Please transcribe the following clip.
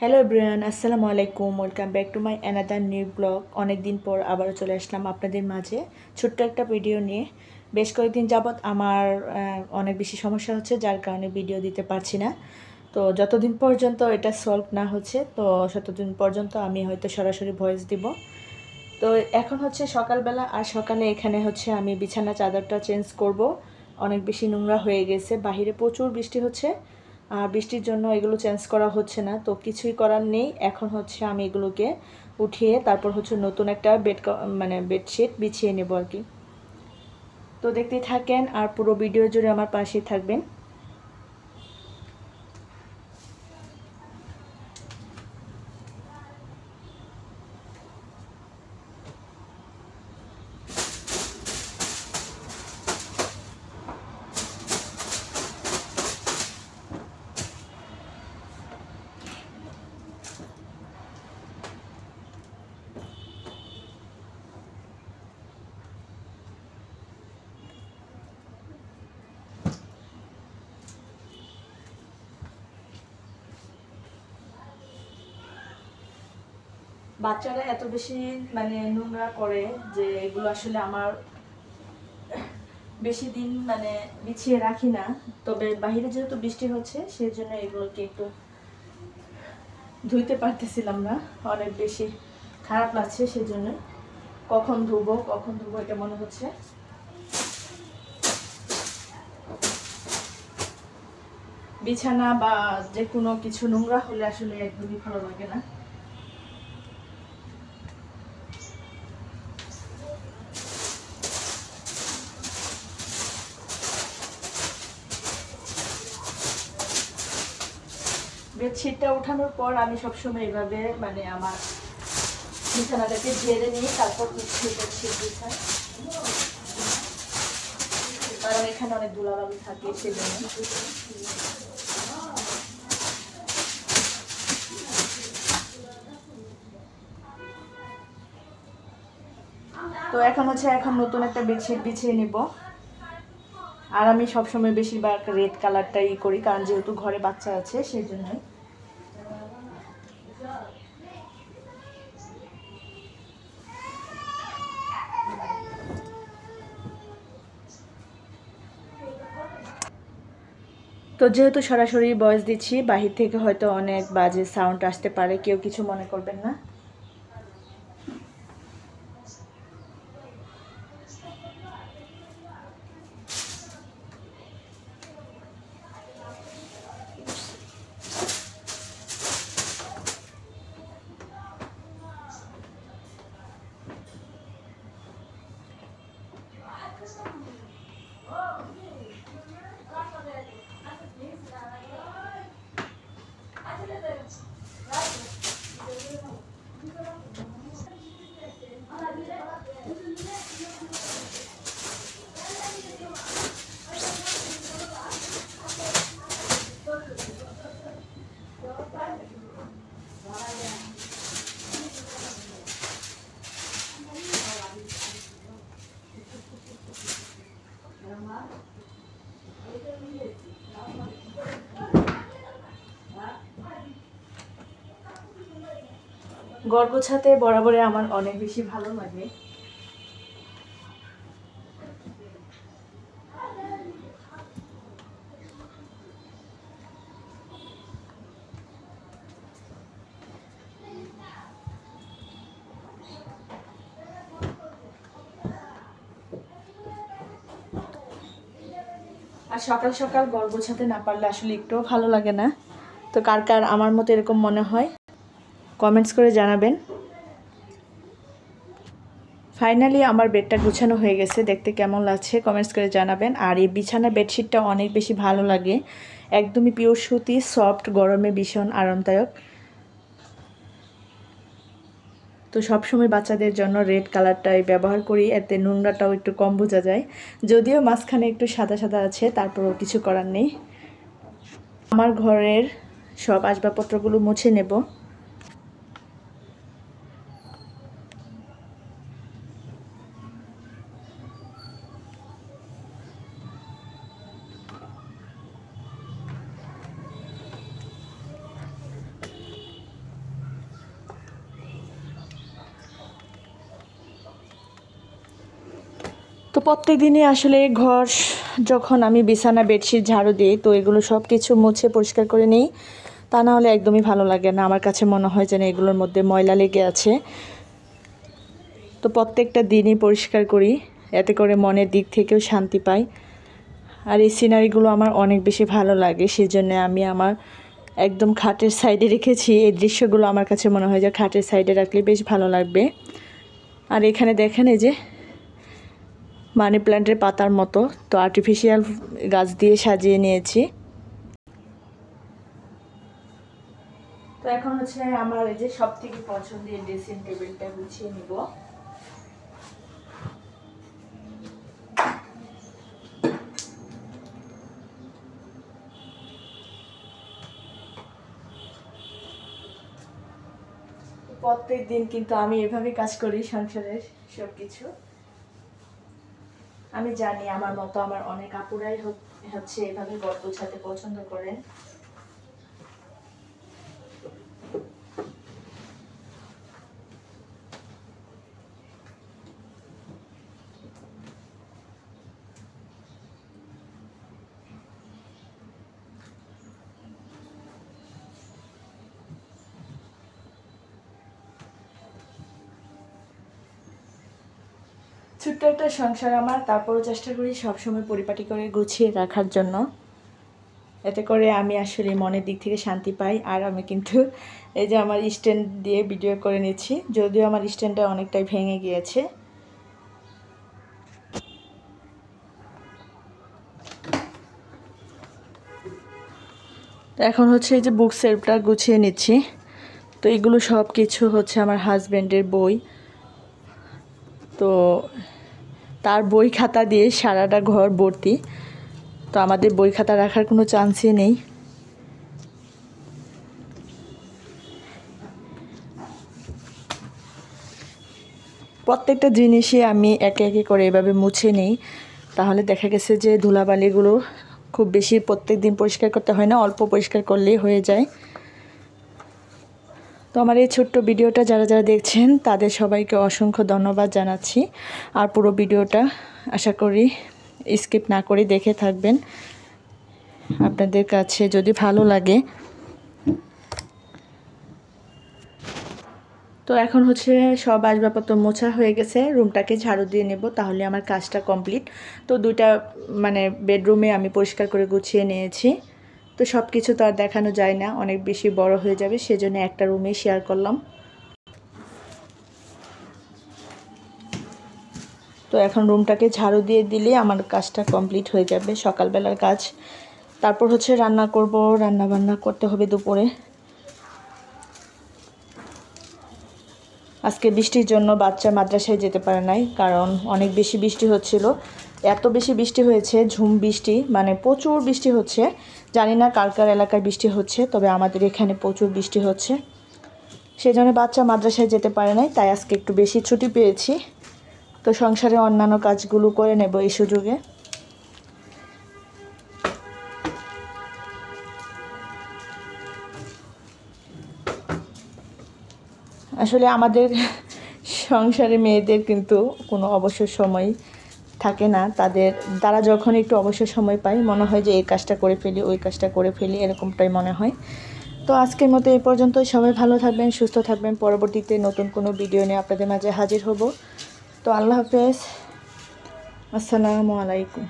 Hello everyone, আসসালামু আলাইকুম। Welcome back to my another new blog. অনেক দিন পর আবারও চলে আসলাম আপনাদের মাঝে ছোট্ট একটা ভিডিও নিয়ে। বেশ কয়েকদিন যাবৎ আমার অনেক বেশি সমস্যা হচ্ছে, যার কারণে ভিডিও দিতে পারছি না। তো যতদিন পর্যন্ত এটা সলভ না হচ্ছে, তো ততদিন পর্যন্ত আমি হয়তো সরাসরি ভয়েস দিব। তো এখন হচ্ছে সকালবেলা, আর সকালে এখানে হচ্ছে আমি বিছানা চাদরটা চেঞ্জ করব। অনেক বেশি নোংরা হয়ে গেছে, বাহিরে প্রচুর বৃষ্টি হচ্ছে। বৃষ্টির জন্য এগুলো চেঞ্জ করা হচ্ছে না, তো কিছুই করার নেই। এখন হচ্ছে আমি এগুলোকে উঠিয়ে তারপর হচ্ছে নতুন একটা বেডশিট বিছিয়ে নেব আর কি। তো দেখতেই থাকেন আর পুরো ভিডিও জুড়ে আমার পাশেই থাকবেন। বাচ্চারা এত বেশি নোংরা করে যে এগুলো আসলে আমার বেশি দিন বিছিয়ে রাখি না। তবে বাইরে যেহেতু বৃষ্টি হচ্ছে, সেই জন্য এগুলোকে একটু ধুইতে পারতেছিলাম না। অনেক বেশি খারাপ লাগছে, সেজন্য কখন ধুবো এটা মনে হচ্ছে। বিছানা বা যে কোনো কিছু নোংরা হলে আসলে একদমই ভালো লাগে না। বেডশিটটা উঠানোর পর আমি সবসময় এইভাবে আমার বিছানাটাকে ঝেড়ে নিই, তারপর হচ্ছে বেডশিট বিছাই, কারণ এখানে অনেক ধুলাবালি থাকে সেজন্য। তো এখন নতুন একটা বেডশিট বিছিয়ে নিব। আর আমি সবসময় বেশিরভাগ রেড কালারটাই করি, কারণ যেহেতু ঘরে বাচ্চা আছে সেই জন্যই। তো যেহেতু সরাসরি ভয়েস দিচ্ছি, বাহির থেকে হয়তো অনেক বাজে সাউন্ড আসতে পারে, কেউ কিছু মনে করবেন না। ঘর গোছাতে বরাবরই আমার অনেক বেশি ভালো লাগে। আর সকাল সকাল ঘর গোছাতে না পারলে আসলে একটুও ভালো লাগে না। তো কার কার আমার মতো এরকম মনে হয়, কমেন্টস করে জানাবেন। ফাইনালি আমার বেডটা গুছানো হয়ে গেছে, দেখতে কেমন লাগছে কমেন্টস করে জানাবেন। আর এই বিছানা বেডশিটটা অনেক বেশি ভালো লাগে, একদমই পিওর সুতি, সফট, গরমে ভীষণ আরামদায়ক। তো সবসময় বাচ্চাদের জন্য রেড কালারটাই ব্যবহার করি, এতে নোংরাটাও একটু কম বোঝা যায়। যদিও মাঝখানে একটু সাদা সাদা আছে, তারপরেও কিছু করার নেই। আমার ঘরের সব আসবাবপত্রগুলো মুছে নেব। প্রত্যেক দিনই আসলে ঘর যখন আমি বিছানা বেডশিট ঝাড়ু দিই তো এগুলো সব কিছু মুছে পরিষ্কার করে নিই, তা না হলে একদমই ভালো লাগে না। আমার কাছে মনে হয় যেন এগুলোর মধ্যে ময়লা লেগে আছে। তো প্রত্যেকটা দিনই পরিষ্কার করি, এতে করে মনের দিক থেকেও শান্তি পাই। আর এই সিনারিগুলো আমার অনেক বেশি ভালো লাগে, সেজন্য আমি আমার একদম খাটের সাইডে রেখেছি। এই দৃশ্যগুলো আমার কাছে মনে হয় যে খাটের সাইডে রাখলে বেশ ভালো লাগবে। আর এখানে দেখেন এই যে মানি প্ল্যান্টের পাতার মতো, তো আর্টিফিশিয়াল গাছ দিয়ে সাজিয়ে নিয়েছি। তো এখন হচ্ছে আমার এই যে সব থেকে পছন্দের ড্রেসিং টেবিলটা গুছিয়ে নিব। প্রত্যেক দিন কিন্তু আমি এভাবে কাজ করি সংসারের সব কিছু। আমি জানি আমার মতো আমার অনেক আপুরাই হচ্ছে এভাবে ঘর গোছাতে পছন্দ করেন। ছোট্ট একটা সংসার আমার, তারপরও চেষ্টা করি সবসময় পরিপাটি করে গুছিয়ে রাখার জন্য। এতে করে আমি আসলে মনের দিক থেকে শান্তি পাই। আর আমি কিন্তু এই যে আমার স্ট্যান্ড দিয়ে ভিডিও করে নিচ্ছি, যদিও আমার স্ট্যান্ডটা অনেকটাই ভেঙে গিয়েছে। এখন হচ্ছে এই যে বুক সেলফটা গুছিয়ে নিচ্ছি। তো এগুলো সব কিছু হচ্ছে আমার হাজব্যান্ডের বই। তো তার বই খাতা দিয়ে সারাটা ঘর ভর্তি। তো আমাদের বই খাতা রাখার কোনো চান্সই নেই। প্রত্যেকটা জিনিসই আমি একে একে করে এভাবে মুছে নিই, তাহলে দেখা গেছে যে ধুলাবালিগুলো খুব বেশি প্রত্যেক দিন পরিষ্কার করতে হয় না, অল্প পরিষ্কার করলেই হয়ে যায়। তো আমার এই ছোট্ট ভিডিওটা যারা যারা দেখছেন তাদের সবাইকে অসংখ্য ধন্যবাদ জানাচ্ছি। আর পুরো ভিডিওটা আশা করি স্কিপ না করে দেখে থাকবেন, আপনাদের কাছে যদি ভালো লাগে। তো এখন হচ্ছে সব আসবাবপত্র মোছা হয়ে গেছে, রুমটাকে ঝাড়ু দিয়ে নেব, তাহলে আমার কাজটা কমপ্লিট। তো দুইটা মানে বেডরুমে আমি পরিষ্কার করে গুছিয়ে নিয়েছি। তো সব কিছু তো আর দেখানো যায় না, অনেক বেশি বড় হয়ে যাবে, সেজন্য একটা রুমেই শেয়ার করলাম। তো এখন রুমটাকে ঝাড়ু দিয়ে দিলে আমার কাজটা কমপ্লিট হয়ে যাবে, সকালবেলার কাজ। তারপর হচ্ছে রান্না করব, রান্না বান্না করতে হবে দুপুরে। আজকে বৃষ্টির জন্য বাচ্চা মাদ্রাসায় যেতে পারে নাই, কারণ অনেক বেশি বৃষ্টি হচ্ছিল। এত বেশি বৃষ্টি হয়েছে, ঝুম বৃষ্টি, মানে প্রচুর বৃষ্টি হচ্ছে। জানি না কার কার এলাকায় বৃষ্টি হচ্ছে, তবে আমাদের এখানে প্রচুর বৃষ্টি হচ্ছে। সেজন্য বাচ্চা মাদ্রাসায় যেতে পারে নাই, তাই আজকে একটু বেশি ছুটি পেয়েছি। তো সংসারে অন্যান্য কাজগুলো করে নেব এই সুযোগে। আসলে আমাদের সংসারে মেয়েদের কিন্তু কোনো অবসর সময় থাকে না। তারা যখন একটু অবসর সময় পায় মনে হয় যে এই কাজটা করে ফেলি, ওই কাজটা করে ফেলি, এরকমটাই মনে হয়। তো আজকের মতো এই পর্যন্তই। সবাই ভালো থাকবেন, সুস্থ থাকবেন। পরবর্তীতে নতুন কোনো ভিডিও নিয়ে আপনাদের মাঝে হাজির হব। তো আল্লাহ হাফেজ, আসসালামু আলাইকুম।